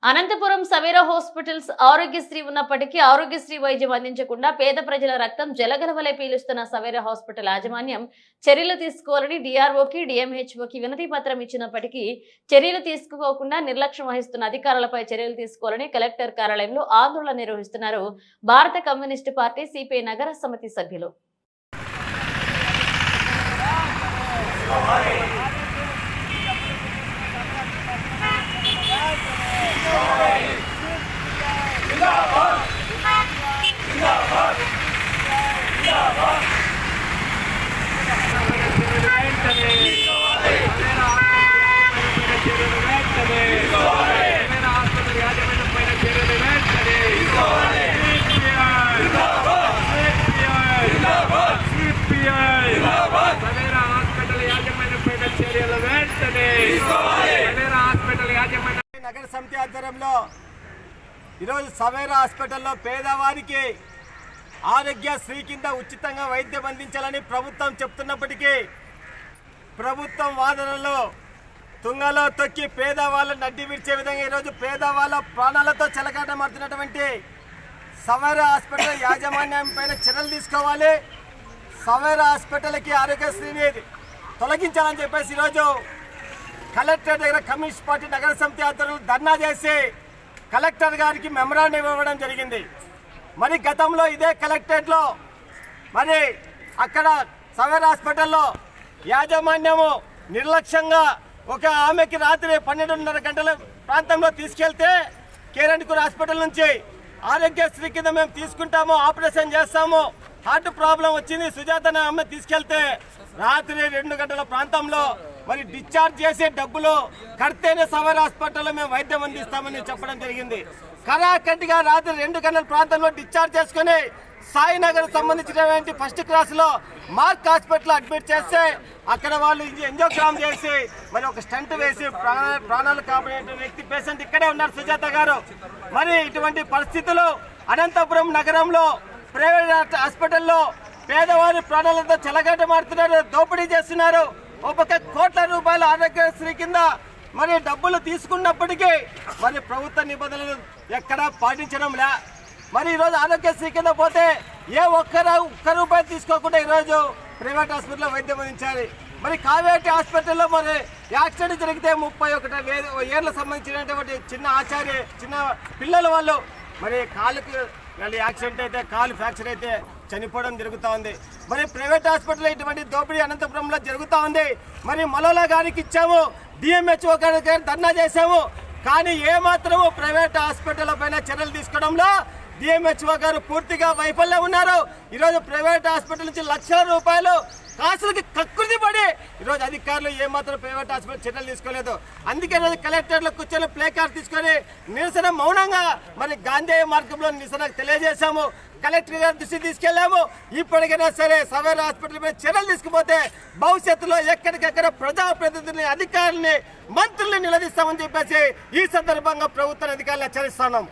Anantapuram Savera hospitals Aarogyasri ఉన్నప్పటికీ ఆరోగ్యశ్రీ వైద్యం అందించకుండా పేద ప్రజల రక్తం జలగలవలే పీలుస్తున్న సవేరా హాస్పిటల్ యాజమాన్యం చర్యలు తీసుకోవాలని డిఆర్ఓకి డిఎంహెచ్ఓకి వినతి పత్రం ఇచ్చినప్పటికీ చర్యలు తీసుకోకుండా నిర్లక్ష్యం వహిస్తున్న అధికారులపై చర్యలు తీసుకోవాలని కలెక్టర్ కార్యాలయంలో ఆందోళన నిర్వహిస్తున్నారు భారత కమ్యూనిస్టు పార్టీ సిపిఐ నగర సమితి సభ్యులు. నగర సమితి ఆధ్వర్యంలో ఈరోజు సవేరా హాస్పిటల్లో పేదవారికి ఆరోగ్యశ్రీ కింద ఉచితంగా వైద్యం అందించాలని ప్రభుత్వం చెప్తున్నప్పటికీ ప్రభుత్వం వాదనలో తుంగలో తొక్కి పేదవాళ్ళని అడ్డి విడిచే విధంగా ఈరోజు పేదవాళ్ళ ప్రాణాలతో చెలగాటమాడుతున్నటువంటి సవేరా హాస్పిటల్ యాజమాన్యం పైన చర్యలు తీసుకోవాలి. సవేరా హాస్పిటల్కి ఆరోగ్యశ్రీని తొలగించాలని చెప్పేసి ఈరోజు కలెక్టర్ దగ్గర కమ్యూనిస్ట్ పార్టీ నగర సమితి ఆధ్వర్యంలో ధర్నా చేసి కలెక్టర్ గారికి మెమరాండం ఇవ్వడం జరిగింది. మరి గతంలో ఇదే కలెక్టరేట్లో మరి అక్కడ సవేరా హాస్పిటల్లో యాజమాన్యము నిర్లక్ష్యంగా ఒక ఆమెకి రాత్రి 12:30 గంటల ప్రాంతంలో తీసుకెళ్తే కేరణ్కూర్ హాస్పిటల్ నుంచి ఆరోగ్యశ్రీ కింద మేము తీసుకుంటాము, ఆపరేషన్ చేస్తాము, హార్ట్ ప్రాబ్లం వచ్చింది సుజాత ఆమె తీసుకెళ్తే రాత్రి 2 గంటల ప్రాంతంలో మరి డిశ్చార్జ్ చేసే డబ్బులు కడితేనే సవేరా హాస్పిటల్లో మేము వైద్యం అందిస్తామని చెప్పడం జరిగింది. కరాకంటిగా రాత్రి 2 గంటల ప్రాంతంలో డిశ్చార్జ్ చేసుకుని సాయినగర్ సంబంధించినటువంటి ఫస్ట్ క్లాస్లో మార్క్ హాస్పిటల్ అడ్మిట్ చేస్తే అక్కడ వాళ్ళు ఎంజోగ్రామ్ చేసి మరి ఒక స్టంట్ వేసి ప్రాణాలు కాపాడే వ్యక్తి పేషెంట్ ఇక్కడే ఉన్నారు సుజాత గారు. మరి ఇటువంటి పరిస్థితులు అనంతపురం నగరంలో ప్రైవేట్ హాస్పిటల్లో పేదవారి ప్రాణాలతో చెలగాటమాడుతున్నారు, దోపిడీ చేస్తున్నారు. ఒక కోట్ల రూపాయల ఆరోగ్యశ్రీ కింద మరి డబ్బులు తీసుకున్నప్పటికీ మరి ప్రభుత్వ నిబంధనలు ఎక్కడా పాటించడం లే. మరి ఈరోజు ఆరోగ్యశ్రీ కింద పోతే ఒక్క రూపాయలు తీసుకోకుండా ఈరోజు ప్రైవేట్ హాస్పిటల్లో వైద్యం అందించాలి. మరి కావేటి హాస్పిటల్లో మరి యాక్సిడెంట్ జరిగితే 31 ఏళ్ళకు సంబంధించినటువంటి చిన్న పిల్లల వాళ్ళు మరి కాలుకి యాక్సిడెంట్ అయితే కాలు ఫ్రాక్చర్ అయితే చనిపోవడం జరుగుతూ ఉంది. మరి ప్రైవేట్ హాస్పిటల్లో ఇటువంటి దోపిడీ అనంతపురంలో జరుగుతూ ఉంది. మరి మలోలా గారికి ఇచ్చాము, డిఎంహెచ్ఓ గారికి ధర్నా చేశాము, కానీ ఏమాత్రము ప్రైవేట్ హాస్పిటల్ పైన చర్యలు తీసుకోవడంలో డిఎంహెచ్ఓ గారు పూర్తిగా వైఫల్యం ఉన్నారు. ఈరోజు ప్రైవేట్ హాస్పిటల్ నుంచి లక్షల రూపాయలు కాసులకి కక్కుర్తి పడి ఈరోజు అధికారులు ఏమాత్రం ప్రైవేట్ హాస్పిటల్ చర్యలు తీసుకోలేదు. అందుకే ఈరోజు కలెక్టర్లో కూర్చొని ప్లే కార్డ్ తీసుకొని నిరసన మౌనంగా మరి గాంధీ మార్గంలో నిరసన తెలియజేశాము. కలెక్టర్ గారి దృష్టి తీసుకెళ్లాము. ఇప్పటికైనా సరే సవేరా హాస్పిటల్ మీద చర్యలు తీసుకుపోతే భవిష్యత్తులో ఎక్కడికెక్కడ ప్రజాప్రతినిధుల్ని, అధికారుల్ని, మంత్రుల్ని నిలదీస్తామని చెప్పేసి ఈ సందర్భంగా ప్రభుత్వ అధికారులు హెచ్చరిస్తున్నాం.